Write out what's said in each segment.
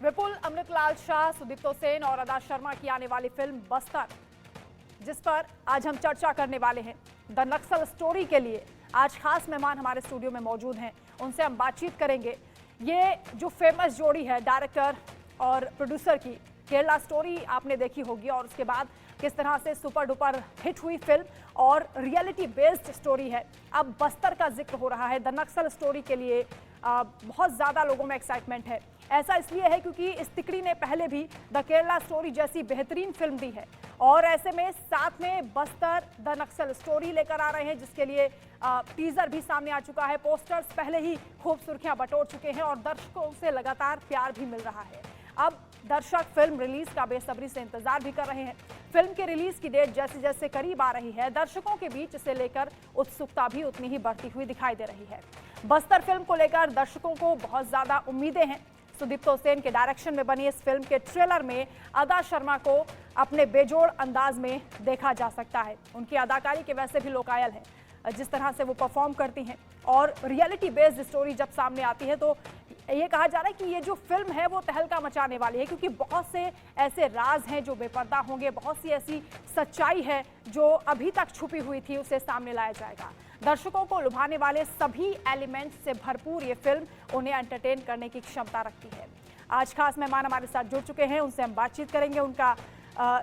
विपुल, अमृतलाल शाह, सुदीप्तो सेन और अदा शर्मा की आने वाली फिल्म बस्तर, जिस पर आज हम चर्चा करने वाले हैं। द नक्सल स्टोरी के लिए आज खास मेहमान हमारे स्टूडियो में मौजूद हैं, उनसे हम बातचीत करेंगे। ये जो फेमस जोड़ी है डायरेक्टर और प्रोड्यूसर की, केरला स्टोरी आपने देखी होगी और उसके बाद किस तरह से सुपर डुपर हिट हुई फिल्म और रियलिटी बेस्ड स्टोरी है। अब बस्तर का जिक्र हो रहा है। द नक्सल स्टोरी के लिए बहुत ज़्यादा लोगों में एक्साइटमेंट है। ऐसा इसलिए है क्योंकि इस तिकड़ी ने पहले भी द केरला स्टोरी जैसी बेहतरीन फिल्म दी है और ऐसे में साथ में बस्तर द नक्सल स्टोरी लेकर आ रहे हैं, जिसके लिए टीजर भी सामने आ चुका है। पोस्टर्स पहले ही खूब सुर्खियां बटोर चुके हैं और दर्शकों से लगातार प्यार भी मिल रहा है। अब दर्शक फिल्म रिलीज का बेसब्री से इंतजार भी कर रहे हैं। फिल्म के रिलीज की डेट जैसे जैसे करीब आ रही है, दर्शकों के बीच इसे लेकर उत्सुकता भी उतनी ही बढ़ती हुई दिखाई दे रही है। बस्तर फिल्म को लेकर दर्शकों को बहुत ज्यादा उम्मीदें हैं। सुदीप्तो सेन के डायरेक्शन में बनी इस फिल्म के ट्रेलर में अदा शर्मा को अपने बेजोड़ अंदाज में देखा जा सकता है। उनकी अदाकारी के वैसे भी लोग कायल हैं, जिस तरह से वो परफॉर्म करती हैं। और रियलिटी बेस्ड स्टोरी जब सामने आती है तो ये कहा जा रहा है कि ये जो फिल्म है वो तहलका मचाने वाली है, क्योंकि बहुत से ऐसे राज हैं जो बेपर्दा होंगे, बहुत सी ऐसी सच्चाई है जो अभी तक छुपी हुई थी, उसे सामने लाया जाएगा। दर्शकों को लुभाने वाले सभी एलिमेंट्स से भरपूर ये फिल्म उन्हें एंटरटेन करने की क्षमता रखती है। आज खास मेहमान हमारे साथ जुड़ चुके हैं, उनसे हम बातचीत करेंगे, उनका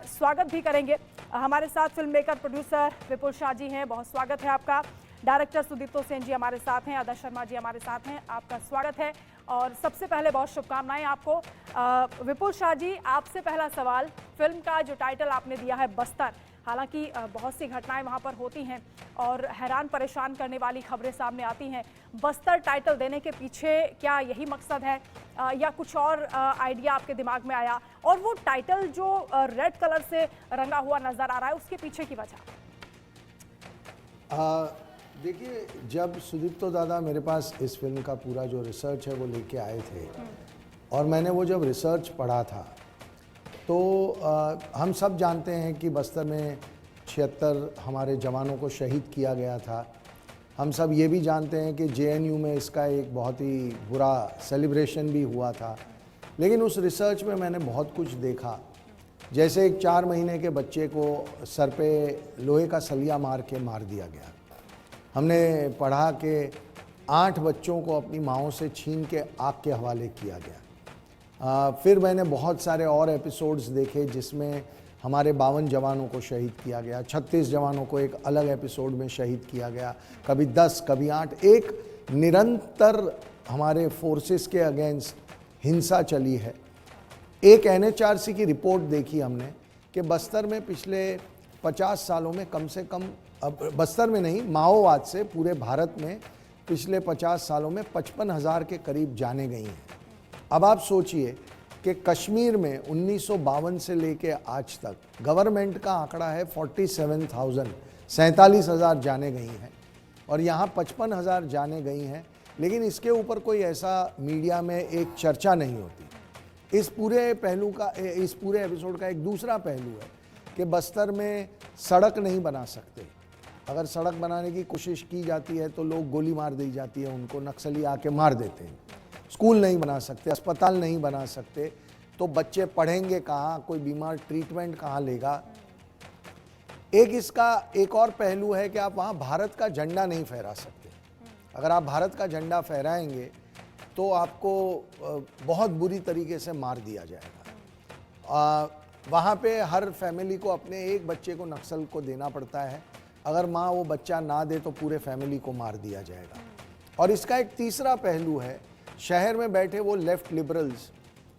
स्वागत भी करेंगे। हमारे साथ फिल्म मेकर प्रोड्यूसर विपुल शाह जी हैं, बहुत स्वागत है आपका। डायरेक्टर सुदीप्तो सेन जी हमारे साथ हैं, अदा शर्मा जी हमारे साथ हैं, आपका स्वागत है और सबसे पहले बहुत शुभकामनाएं आपको। विपुल शाह जी, आपसे पहला सवाल, फिल्म का जो टाइटल आपने दिया है बस्तर, हालांकि बहुत सी घटनाएं वहां पर होती हैं और हैरान परेशान करने वाली खबरें सामने आती हैं। बस्तर टाइटल देने के पीछे क्या यही मकसद है या कुछ और आइडिया आपके दिमाग में आया? और वो टाइटल जो रेड कलर से रंगा हुआ नजर आ रहा है, उसके पीछे की वजह? देखिए, जब सुदीप्तो दादा मेरे पास इस फिल्म का पूरा जो रिसर्च है वो लेके आए थे और मैंने वो जब रिसर्च पढ़ा था तो हम सब जानते हैं कि बस्तर में 76 हमारे जवानों को शहीद किया गया था। हम सब ये भी जानते हैं कि जेएनयू में इसका एक बहुत ही बुरा सेलिब्रेशन भी हुआ था। लेकिन उस रिसर्च में मैंने बहुत कुछ देखा, जैसे एक 4 महीने के बच्चे को सर पे लोहे का सलिया मार के मार दिया गया। हमने पढ़ा कि 8 बच्चों को अपनी माँओं से छीन के आग के हवाले किया गया। फिर मैंने बहुत सारे और एपिसोड्स देखे जिसमें हमारे 52 जवानों को शहीद किया गया, 36 जवानों को एक अलग एपिसोड में शहीद किया गया, कभी 10 कभी 8। एक निरंतर हमारे फोर्सेस के अगेंस्ट हिंसा चली है। एक एनएचआरसी की रिपोर्ट देखी हमने कि बस्तर में पिछले 50 सालों में कम से कम, अब बस्तर में नहीं, माओवाद से पूरे भारत में पिछले 50 सालों में 55,000 के करीब जाने गई हैं। अब आप सोचिए कि कश्मीर में 1952 से लेके आज तक गवर्नमेंट का आंकड़ा है 47,000 जाने गई हैं और यहाँ 55,000 जाने गई हैं। लेकिन इसके ऊपर कोई ऐसा मीडिया में एक चर्चा नहीं होती। इस पूरे पहलू का, इस पूरे एपिसोड का एक दूसरा पहलू है कि बस्तर में सड़क नहीं बना सकते। अगर सड़क बनाने की कोशिश की जाती है तो लोग गोली मार दी जाती है, उनको नक्सली आके मार देते हैं। स्कूल नहीं बना सकते, अस्पताल नहीं बना सकते, तो बच्चे पढ़ेंगे कहाँ, कोई बीमार ट्रीटमेंट कहाँ लेगा। एक इसका एक और पहलू है कि आप वहाँ भारत का झंडा नहीं फहरा सकते। अगर आप भारत का झंडा फहराएंगे तो आपको बहुत बुरी तरीके से मार दिया जाएगा। वहाँ पे हर फैमिली को अपने एक बच्चे को नक्सल को देना पड़ता है। अगर माँ वो बच्चा ना दे तो पूरे फैमिली को मार दिया जाएगा। और इसका एक तीसरा पहलू है, शहर में बैठे वो लेफ्ट लिबरल्स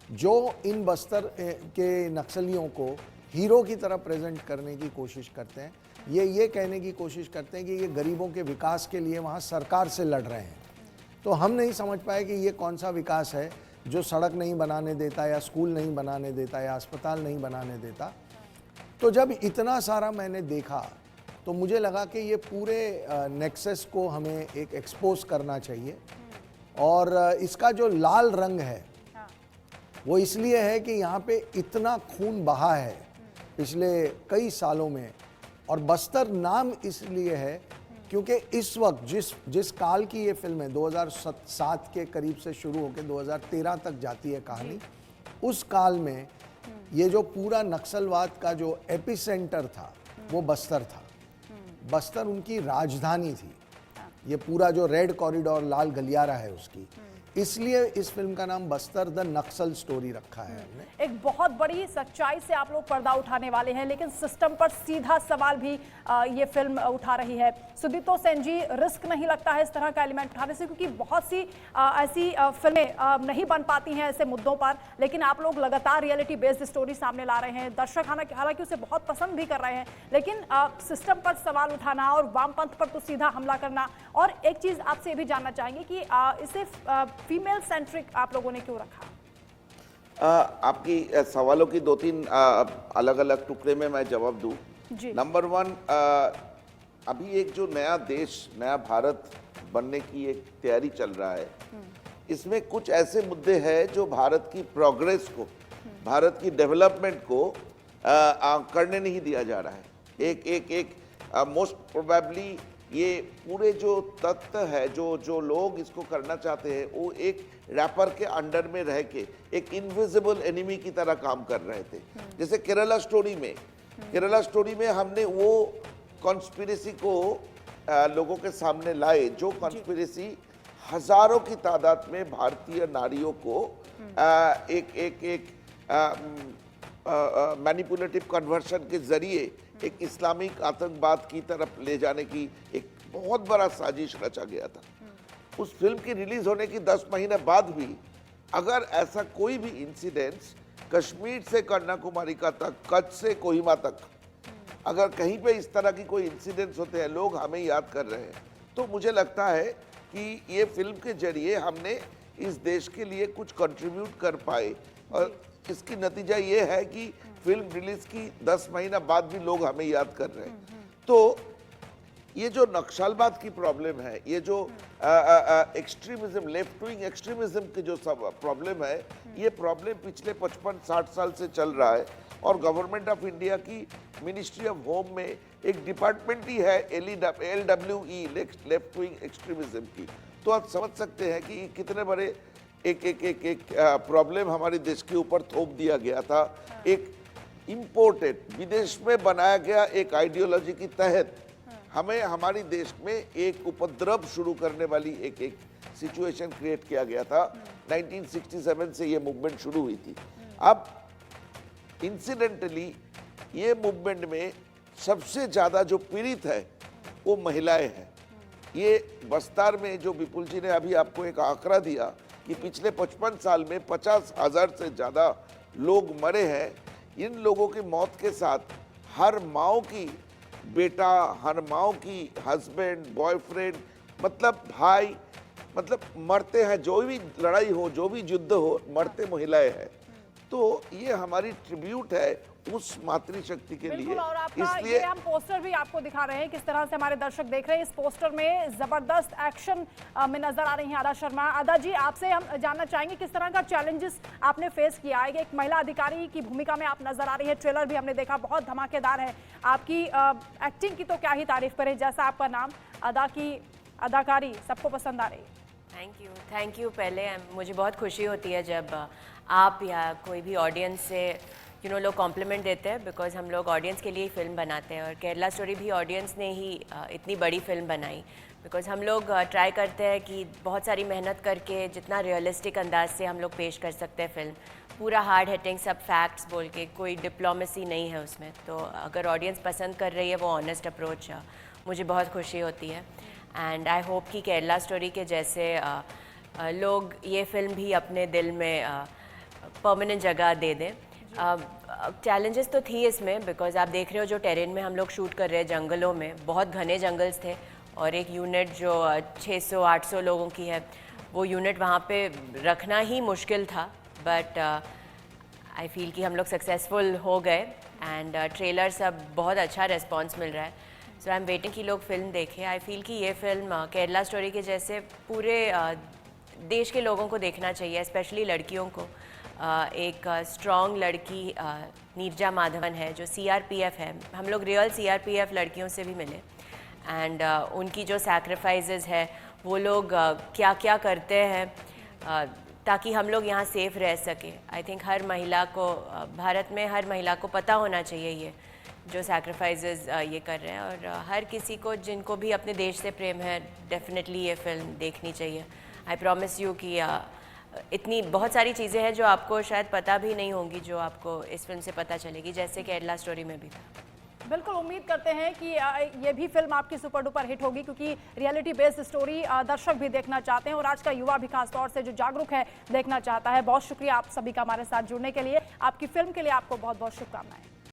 जो इन बस्तर के नक्सलियों को हीरो की तरह प्रेजेंट करने की कोशिश करते हैं। ये कहने की कोशिश करते हैं कि ये गरीबों के विकास के लिए वहाँ सरकार से लड़ रहे हैं। तो हम नहीं समझ पाए कि ये कौन सा विकास है जो सड़क नहीं बनाने देता या स्कूल नहीं बनाने देता या अस्पताल नहीं बनाने देता। तो जब इतना सारा मैंने देखा तो मुझे लगा कि ये पूरे नेक्सस को हमें एक एक्सपोज करना चाहिए। और इसका जो लाल रंग है वो इसलिए है कि यहाँ पे इतना खून बहा है पिछले कई सालों में। और बस्तर नाम इसलिए है क्योंकि इस वक्त जिस काल की ये फिल्म है, 2007 के करीब से शुरू होकर 2013 तक जाती है कहानी। उस काल में ये जो पूरा नक्सलवाद का जो एपिसेंटर था वो बस्तर था। बस्तर उनकी राजधानी थी। ये पूरा जो रेड कॉरिडोर लाल गलियारा है उसकी, इसलिए इस फिल्म का नाम बस्तर द नक्सल स्टोरी रखा है हमने। एक बहुत बड़ी सच्चाई से आप लोग पर्दा उठाने वाले हैं, लेकिन सिस्टम पर सीधा सवाल भी ये फिल्म उठा रही है। सुदीप्तो सेन जी, रिस्क नहीं लगता है इस तरह का एलिमेंट उठाने से? क्योंकि बहुत सी ऐसी फिल्में नहीं बन पाती हैं ऐसे मुद्दों पर, लेकिन आप लोग लगातार रियलिटी बेस्ड स्टोरी सामने ला रहे हैं। दर्शक हालांकि उसे बहुत पसंद भी कर रहे हैं, लेकिन सिस्टम पर सवाल उठाना और वामपंथ पर तो सीधा हमला करना। और एक चीज आपसे ये भी जानना चाहेंगे कि इसे फीमेल सेंट्रिक आप लोगों ने क्यों रखा? आपकी सवालों की 2-3 अलग अलग टुकड़े में मैं जवाब दूं। नंबर 1, अभी एक जो नया देश, नया भारत बनने की एक तैयारी चल रहा है, इसमें कुछ ऐसे मुद्दे हैं जो भारत की प्रोग्रेस को, भारत की डेवलपमेंट को करने नहीं दिया जा रहा है। एक मोस्ट प्रोबेबली ये पूरे जो तत्व है, जो लोग इसको करना चाहते हैं, वो एक रैपर के अंडर में रह के एक इनविजिबल एनिमी की तरह काम कर रहे थे। जैसे केरला स्टोरी में हमने वो कॉन्स्पिरेसी को लोगों के सामने लाए, जो कॉन्स्पिरेसी हजारों की तादाद में भारतीय नारियों को एक मैनिपुलेटिव कन्वर्शन के जरिए एक इस्लामिक आतंकवाद की तरफ ले जाने की एक बहुत बड़ा साजिश रचा गया था। उस फिल्म की रिलीज होने की 10 महीने बाद भी अगर ऐसा कोई भी इंसिडेंट्स कश्मीर से कन्याकुमारी का तक, कच्छ से कोहिमा तक, अगर कहीं पे इस तरह की कोई इंसिडेंट्स होते हैं, लोग हमें याद कर रहे हैं, तो मुझे लगता है कि ये फिल्म के जरिए हमने इस देश के लिए कुछ कंट्रीब्यूट कर पाए। और इसकी नतीजा ये है कि फिल्म रिलीज की 10 महीना बाद भी लोग हमें याद कर रहे हैं। तो ये जो नक्सलवाद की प्रॉब्लम है, ये जो एक्सट्रीमिज्म, लेफ्ट विंग एक्सट्रीमिज्म की जो सब प्रॉब्लम है, ये प्रॉब्लम पिछले 55-60 साल से चल रहा है। और गवर्नमेंट ऑफ इंडिया की मिनिस्ट्री ऑफ होम में एक डिपार्टमेंट ही है LWE, लेफ्ट विंग एक्सट्रीमिज्म की। तो आप समझ सकते हैं कि कितने बड़े एक प्रॉब्लम हमारे देश के ऊपर थोप दिया गया था। एक इम्पोर्टेड, विदेश में बनाया गया एक आइडियोलॉजी के तहत हमें हमारी देश में एक उपद्रव शुरू करने वाली एक सिचुएशन क्रिएट किया गया था। 1967 से ये मूवमेंट शुरू हुई थी। अब इंसिडेंटली ये मूवमेंट में सबसे ज़्यादा जो पीड़ित है वो महिलाएं हैं। ये बस्तर में जो विपुल जी ने अभी आपको एक आंकड़ा दिया कि पिछले 55 साल में 50,000 से ज़्यादा लोग मरे हैं। इन लोगों की मौत के साथ हर माँ की बेटा, हर माँ की हस्बैंड, बॉयफ्रेंड, मतलब भाई, मतलब मरते हैं। जो भी लड़ाई हो, जो भी युद्ध हो, मरते महिलाएं हैं। तो ये हमारी ट्रिब्यूट है उस मातृशक्ति के लिए। और आपका ये हम पोस्टर भी आपको दिखा रहे हैं, किस तरह से हमारे दर्शक देख रहे हैं। इस पोस्टर में जबरदस्त एक्शन में नजर आ रही हैं आदा शर्मा। आदा जी, आपसे हम जानना चाहेंगे किस तरह का चैलेंजेस आपने फेस किया है। एक महिला अधिकारी की भूमिका में आप नजर आ रही है, ट्रेलर भी हमने देखा, बहुत धमाकेदार है। आपकी एक्टिंग की तो क्या ही तारीफ करें, जैसा आपका नाम, अदा की अदाकारी सबको पसंद आ रही है। Thank you. पहले मुझे बहुत खुशी होती है जब आप या कोई भी ऑडियंस से लोग कॉम्प्लीमेंट देते हैं, बिकॉज हम लोग ऑडियंस के लिए ही फिल्म बनाते हैं। और केरला स्टोरी भी ऑडियंस ने ही इतनी बड़ी फिल्म बनाई, बिकॉज हम लोग ट्राई करते हैं कि बहुत सारी मेहनत करके जितना रियलिस्टिक अंदाज से हम लोग पेश कर सकते हैं फिल्म, पूरा हार्ड हिटिंग, सब फैक्ट्स बोल के, कोई डिप्लोमेसी नहीं है उसमें। तो अगर ऑडियंस पसंद कर रही है वो ऑनेस्ट अप्रोच, मुझे बहुत खुशी होती है। एंड आई होप कि केरला स्टोरी के जैसे लोग ये फिल्म भी अपने दिल में परमानेंट जगह दे दें। चैलेंजेस तो थी इसमें, बिकॉज आप देख रहे हो जो टेरेन में हम लोग शूट कर रहे हैं, जंगलों में बहुत घने जंगल्स थे, और एक यूनिट जो 600-800 लोगों की है, वो यूनिट वहाँ पे रखना ही मुश्किल था। बट आई फील कि हम लोग सक्सेसफुल हो गए। एंड ट्रेलर सब बहुत अच्छा रिस्पॉन्स मिल रहा है। सो आई एम वेटिंग कि लोग फिल्म देखें। आई फील कि ये फिल्म केरला स्टोरी के जैसे पूरे देश के लोगों को देखना चाहिए, स्पेशली लड़कियों को। एक स्ट्रॉन्ग लड़की नीरजा माधवन है जो CRPF है। हम लोग रियल CRPF लड़कियों से भी मिले, एंड उनकी जो सैक्रिफाइसेस है, वो लोग क्या क्या करते हैं ताकि हम लोग यहाँ सेफ रह सके। आई थिंक हर महिला को भारत में हर महिला को पता होना चाहिए ये जो सैक्रिफाइसेस ये कर रहे हैं, और हर किसी को जिनको भी अपने देश से प्रेम है डेफिनेटली ये फिल्म देखनी चाहिए। आई प्रॉमिस यू कि इतनी बहुत सारी चीज़ें हैं जो आपको शायद पता भी नहीं होंगी जो आपको इस फिल्म से पता चलेगी, जैसे केरला स्टोरी में भी था। बिल्कुल उम्मीद करते हैं कि ये भी फिल्म आपकी सुपर डुपर हिट होगी, क्योंकि रियलिटी बेस्ड स्टोरी दर्शक भी देखना चाहते हैं और आज का युवा भी खास तौर से जो जागरूक है देखना चाहता है। बहुत शुक्रिया आप सभी का हमारे साथ जुड़ने के लिए। आपकी फिल्म के लिए आपको बहुत बहुत शुभकामनाएं।